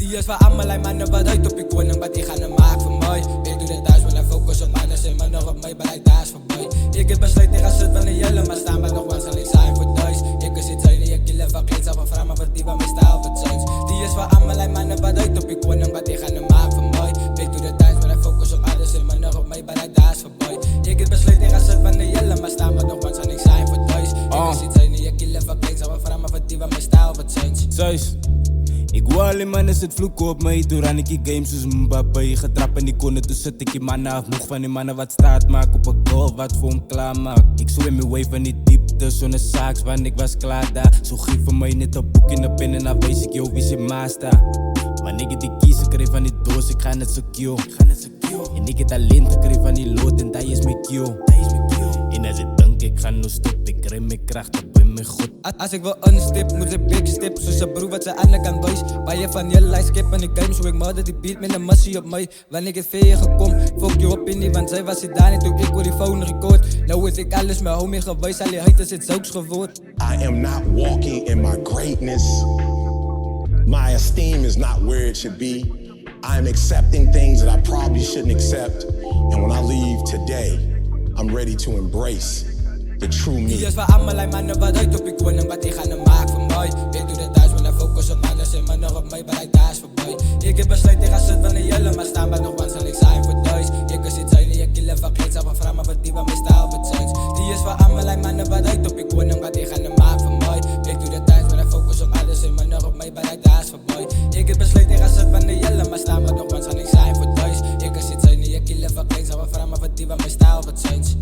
Die is voor allemaal mannen wat uit op je koning, wat die gaan hem maken voor mij. Ik doe dit thuis, maar focus op anders en maar nog op mij, beleid daar is voorbij. Ik heb besluit tegen zit van de jelle, maar staan maar nog wel zal ik zijn voor thuis. Ik is iets uit en je killen van kleed, zelf een vrouw, maar wat die van mij staat wat zijn. Die is voor allemaal mannen wat uit op je koning, wat die gaan hem maken voor mij. Ik doe dit thuis, maar focus op anders en maar nog op mij, beleid daar is voorbij. Ik heb besluit tegen zit van de jelle, maar staan maar nog wel zal ik zijn voor thuis. Ik is iets uit en je killen van kleed, zelf een vrouw, maar wat die van mij staat wat zijn. Zeus. Ik wou alleen man is het vloeken op mij. Toen ran ik die games zoals Mbappé. Getrapt en die konden, toen zet ik die mannen af. Moeg van die mannen wat staat maak op een goal, wat voor hem klaar maak. Ik zoek in mijn wave van die diepte, zonder saaks, want ik was klaar daar. Zo giet voor mij net een boek in de pen en dan wees ik jou wie ze maasta. Maar ik heb die kiezen kreeg van die doos, ik ga net zo kill. En ik heb talent gekregen van die lood en dat is mijn kill. En als ik denk ik ga nu stop, ik krijg mijn kracht op in mijn god. Als ik wil unstip, moet ik big stip. Zoals een broer wat ze aan de kant boys. Waar je van je lijst skip en ik game zo ik mother die beat met een massie op mij. Wanneer ik het veer gekom, fuck je op in die, want zij was hier daar niet toen ik voor die phone record. Nou is ik alles mijn homie geweest, al je haters het zulks gewoord. I am not walking in my greatness. My esteem is not where it should be. I am accepting things that I probably shouldn't accept. And when I leave today, I'm ready to embrace the true me. Die is voor allemaal mannen wat uit op je koning, wat die gaan hem maken voor mij. Ik doe dit thuis, maar focus op anders en maar nog op mij, beleid daar is voorbij. Ik heb besluit tegen zit van de jelle, maar staan maar nog wel zal ik zijn voor thuis. Ik is iets uit en je killen van kleed, zelf een vrouw, maar wat die van mij staat wat zijn. Die is voor allemaal mannen wat uit op je koning, wat die gaan hem maken voor mij. Ik doe dit thuis, maar focus op anders en maar nog op mij, beleid daar is voorbij. Ik heb besluit tegen zit van de jelle, maar staan maar nog wel zal ik zijn voor thuis. Ik is iets uit en je killen van kleed, zelf een vrouw, maar wat die van mij staat wat zijn.